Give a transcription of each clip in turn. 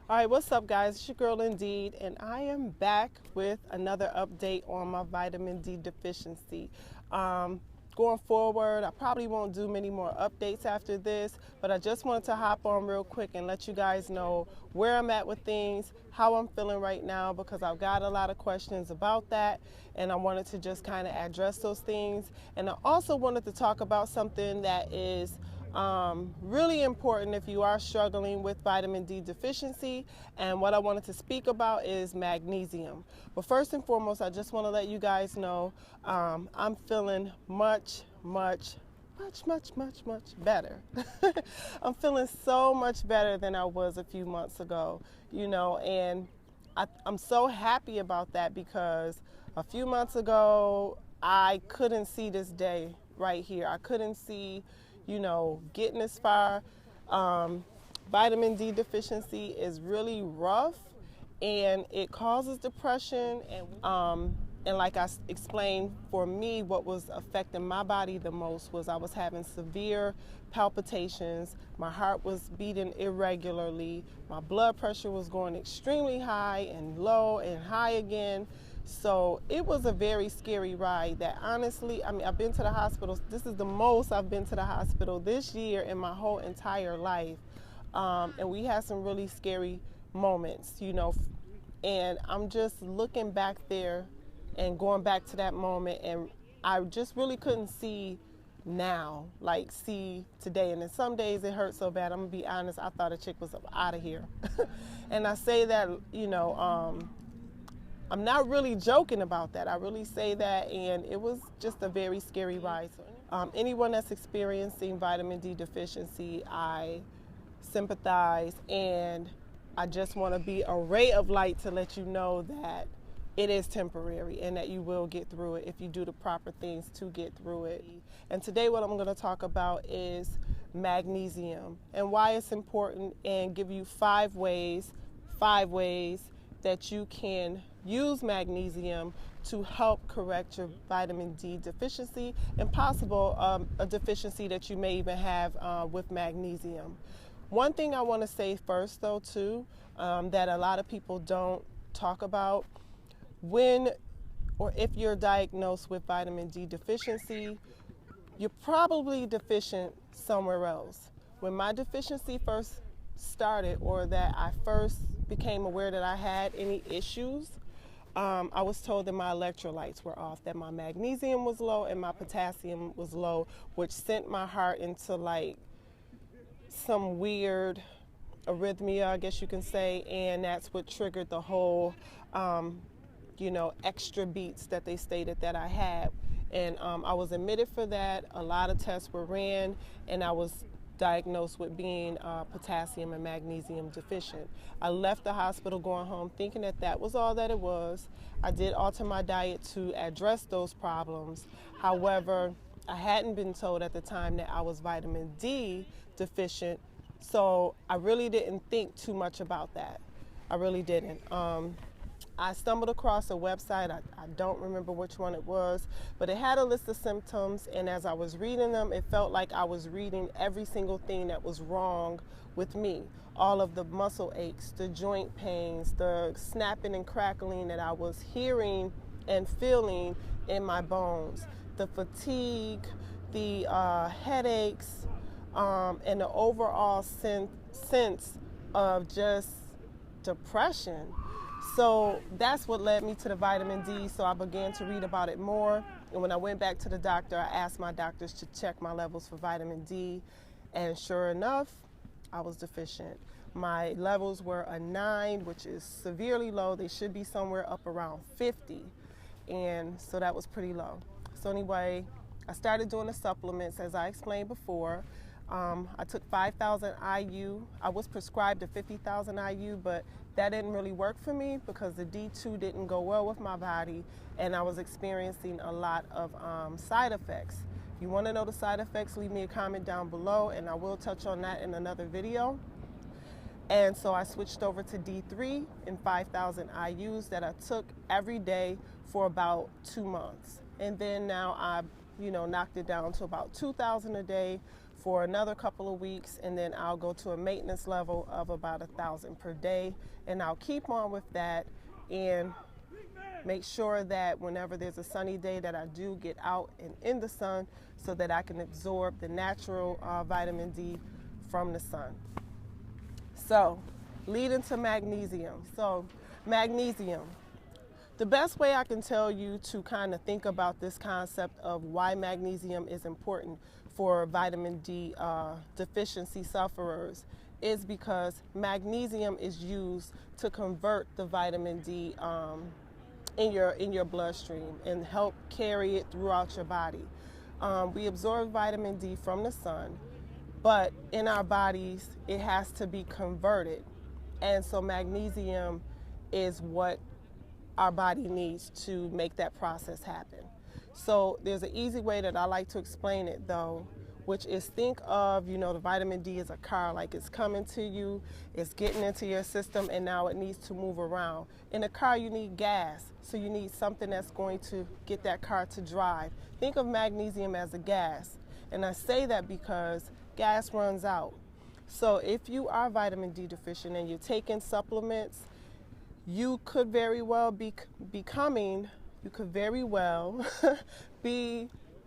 All right, what's up, guys? It's your girl Indeed, and I am back with another update on my vitamin D deficiency. Going forward, I probably won't do many more updates after this, but I just wanted to hop on real quick and let you guys know where I'm at with things, how I'm feeling right now, because I've got a lot of questions about that, and I wanted to just kind of address those things. And I also wanted to talk about something that is really important if you are struggling with vitamin D deficiency. And what I wanted to speak about is magnesium. But first and foremost, I just want to let you guys know I'm feeling much better. I'm feeling so much better than I was a few months ago, and I'm so happy about that because a few months ago, I couldn't see this day right here. I couldn't see getting as far. Vitamin D deficiency is really rough, and it causes depression. And like I explained, for me, what was affecting my body the most was I was having severe palpitations. My heart was beating irregularly. My blood pressure was going extremely high and low and high again. So it was a very scary ride that honestly, I've been to the hospital. This is the most I've been to the hospital this year in my whole entire life. And we had some really scary moments, and I'm just looking back there and going back to that moment, and I just really couldn't see now, like see today. And then some days it hurt so bad, I'm gonna be honest, I thought a chick was out of here. And I say that, I'm not really joking about that. I really say that, and it was just a very scary ride. Anyone that's experiencing vitamin D deficiency, I sympathize, and I just want to be a ray of light to let you know that it is temporary and that you will get through it if you do the proper things to get through it. And today what I'm going to talk about is magnesium and why it's important, and give you five ways that you can use magnesium to help correct your vitamin D deficiency, and possible a deficiency that you may even have with magnesium. One thing I want to say first, though, too, that a lot of people don't talk about, when or if you're diagnosed with vitamin D deficiency, you're probably deficient somewhere else. When my deficiency first started, or that I first became aware that I had any issues, I was told that my electrolytes were off, that my magnesium was low and my potassium was low, which sent my heart into like some weird arrhythmia, I guess you can say, and that's what triggered the whole, extra beats that they stated that I had. And I was admitted for that. A lot of tests were ran, and I was diagnosed with being potassium and magnesium deficient. I left the hospital going home thinking that that was all that it was. I did alter my diet to address those problems. However, I hadn't been told at the time that I was vitamin D deficient, so I really didn't think too much about that. I really didn't. I stumbled across a website, I don't remember which one it was, but it had a list of symptoms, and as I was reading them, it felt like I was reading every single thing that was wrong with me. All of the muscle aches, the joint pains, the snapping and crackling that I was hearing and feeling in my bones, the fatigue, the headaches, and the overall sense of just depression. So that's what led me to the vitamin D. So I began to read about it more. And when I went back to the doctor, I asked my doctors to check my levels for vitamin D. And sure enough, I was deficient. My levels were a 9, which is severely low. They should be somewhere up around 50. And so that was pretty low. So anyway, I started doing the supplements, as I explained before. I took 5,000 IU. I was prescribed a 50,000 IU, but that didn't really work for me because the D2 didn't go well with my body, and I was experiencing a lot of side effects. If you want to know the side effects, leave me a comment down below, and I will touch on that in another video. And so I switched over to D3 and 5,000 IUs that I took every day for about 2 months. And then now I knocked it down to about 2,000 a day for another couple of weeks, and then I'll go to a maintenance level of about 1,000 per day, and I'll keep on with that and make sure that whenever there's a sunny day that I do get out and in the sun so that I can absorb the natural vitamin D from the sun. So, leading to magnesium. So, magnesium. The best way I can tell you to kind of think about this concept of why magnesium is important for vitamin D deficiency sufferers is because magnesium is used to convert the vitamin D in your bloodstream and help carry it throughout your body. We absorb vitamin D from the sun, but in our bodies it has to be converted, and so magnesium is what our body needs to make that process happen. So there's an easy way that I like to explain it though, which is think of, you know, the vitamin D as a car, like it's coming to you, it's getting into your system, and now it needs to move around. In a car you need gas, so you need something that's going to get that car to drive. Think of magnesium as a gas, and I say that because gas runs out. So if you are vitamin D deficient and you're taking supplements, you could very well be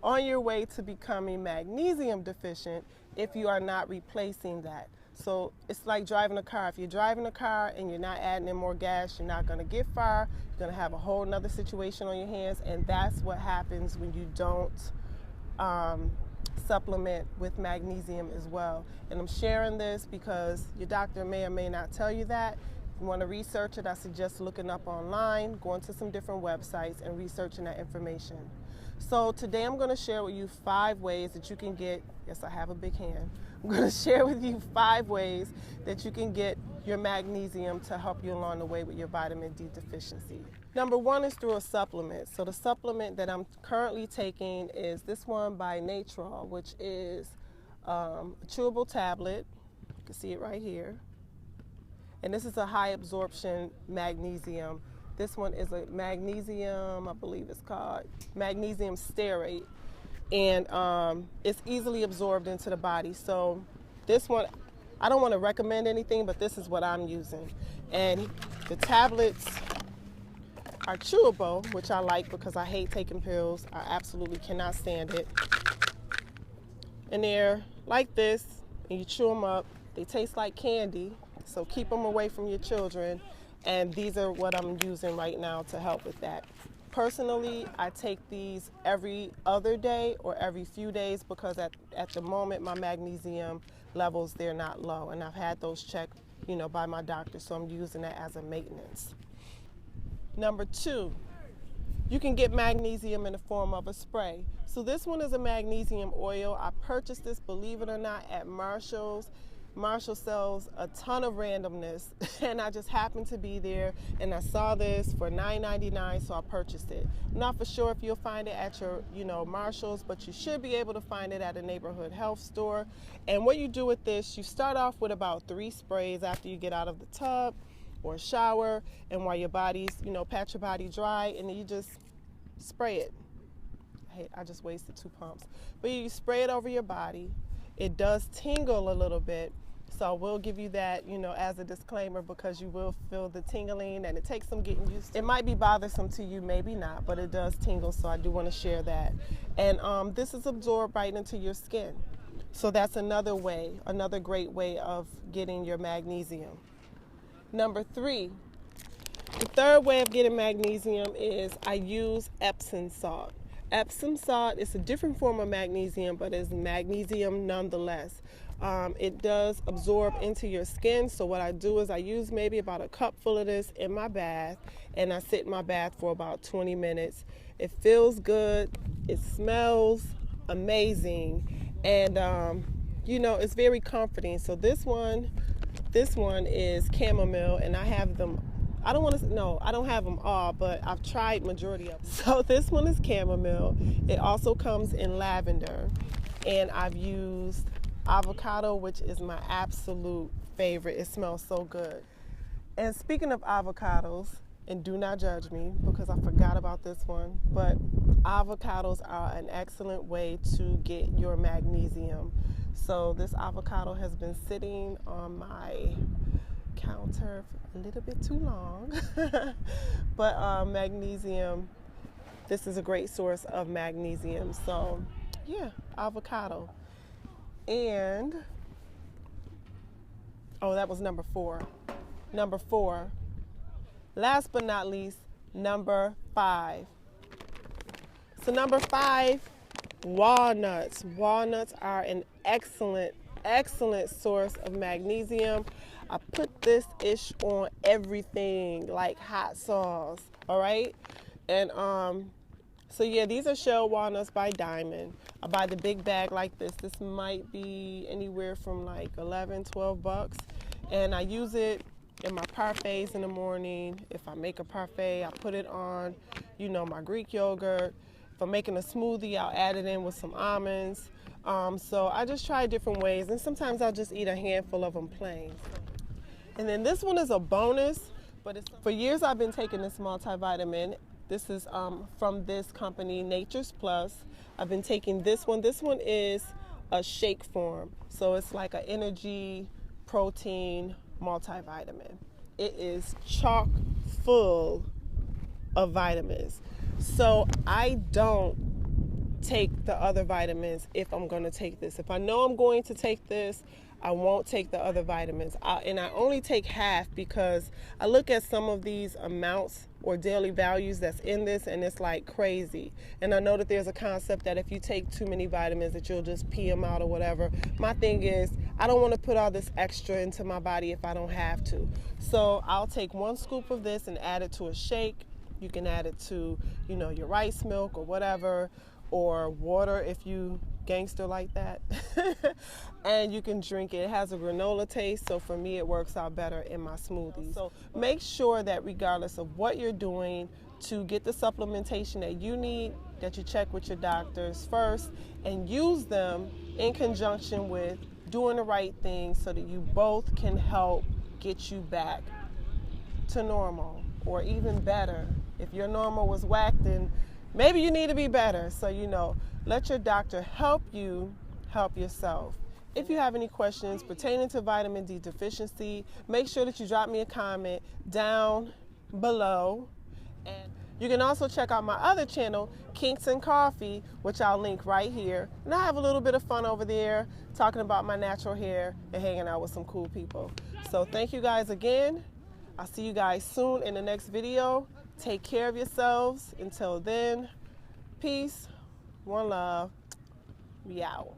on your way to becoming magnesium deficient if you are not replacing that. So it's like driving a car. If you're driving a car and you're not adding in more gas, you're not going to get far. You're going to have a whole nother situation on your hands, and that's what happens when you don't supplement with magnesium as well. And I'm sharing this because your doctor may or may not tell you that. If you want to research it, I suggest looking up online, going to some different websites and researching that information. So today I'm going to share with you 5 ways that you can get, yes, I have a big hand. I'm going to share with you 5 ways that you can get your magnesium to help you along the way with your vitamin D deficiency. Number 1 is through a supplement. So the supplement that I'm currently taking is this one by Natrol, which is a chewable tablet. You can see it right here. And this is a high absorption magnesium. This one is a magnesium, I believe it's called magnesium stearate, and it's easily absorbed into the body. So this one, I don't want to recommend anything, but this is what I'm using. And the tablets are chewable, which I like because I hate taking pills. I absolutely cannot stand it. And they're like this, and you chew them up. They taste like candy, so keep them away from your children. And these are what I'm using right now to help with that. Personally, I take these every other day or every few days because at the moment my magnesium levels, they're not low, and I've had those checked, you know, by my doctor, so I'm using that as a maintenance. Number 2, you can get magnesium in the form of a spray. So this one is a magnesium oil. I purchased this, believe it or not, at Marshall's. Marshall sells a ton of randomness, and I just happened to be there and I saw this for $9.99, so I purchased it. I'm not for sure if you'll find it at your, Marshall's, but you should be able to find it at a neighborhood health store. And what you do with this, you start off with about 3 sprays after you get out of the tub or shower, and while your body's, pat your body dry, and then you just spray it. I just wasted 2 pumps. But you spray it over your body. It does tingle a little bit, so I will give you that, as a disclaimer, because you will feel the tingling and it takes some getting used to. It might be bothersome to you, maybe not, but it does tingle, so I do want to share that. And this is absorbed right into your skin. So that's another way, another great way of getting your magnesium. Number 3, the third way of getting magnesium is I use Epsom salt. Epsom salt is a different form of magnesium, but it's magnesium nonetheless. It does absorb into your skin, so what I do is I use maybe about a cup full of this in my bath, and I sit in my bath for about 20 minutes. It feels good, it smells amazing, and it's very comforting. So this one is chamomile, and I have them. I don't have them all, but I've tried majority of them. So this one is chamomile. It also comes in lavender. And I've used avocado, which is my absolute favorite. It smells so good. And speaking of avocados, and do not judge me because I forgot about this one, but avocados are an excellent way to get your magnesium. So this avocado has been sitting on my counter a little bit too long. But magnesium, this is a great source of magnesium. So yeah, avocado. And oh, that was number 4. Number 4. Last but not least, number 5. So number 5, walnuts. Walnuts are an excellent source of magnesium. I put this ish on everything like hot sauce, all right? And so yeah, these are shelled walnuts by Diamond. I buy the big bag like this. This might be anywhere from like 11, 12 bucks. And I use it in my parfaits in the morning. If I make a parfait, I put it on, you know, my Greek yogurt. If I'm making a smoothie, I'll add it in with some almonds. So I just try different ways, and sometimes I'll just eat a handful of them plain. And then this one is a bonus, but for years I've been taking this multivitamin. This is from this company, Nature's Plus. I've been taking this one. This one is a shake form, so it's like an energy protein multivitamin. It is chock full of vitamins. So I don't take the other vitamins if I'm going to take this. If I know I'm going to take this, I won't take the other vitamins. And I only take half because I look at some of these amounts or daily values that's in this, and it's like crazy. And I know that there's a concept that if you take too many vitamins that you'll just pee them out or whatever. My thing is, I don't want to put all this extra into my body if I don't have to. So I'll take 1 scoop of this and add it to a shake. You can add it to, you know, your rice milk or whatever, or water if you gangster like that. And you can drink it. It has a granola taste, so for me it works out better in my smoothies. So make sure that regardless of what you're doing to get the supplementation that you need, that you check with your doctors first and use them in conjunction with doing the right thing so that you both can help get you back to normal, or even better. If your normal was whacked, then maybe you need to be better. So, you know, let your doctor help you help yourself. If you have any questions pertaining to vitamin D deficiency, make sure that you drop me a comment down below. And you can also check out my other channel, Kinks and Coffee, which I'll link right here. And I have a little bit of fun over there talking about my natural hair and hanging out with some cool people. So thank you guys again. I'll see you guys soon in the next video. Take care of yourselves. Until then, peace, one love, we out.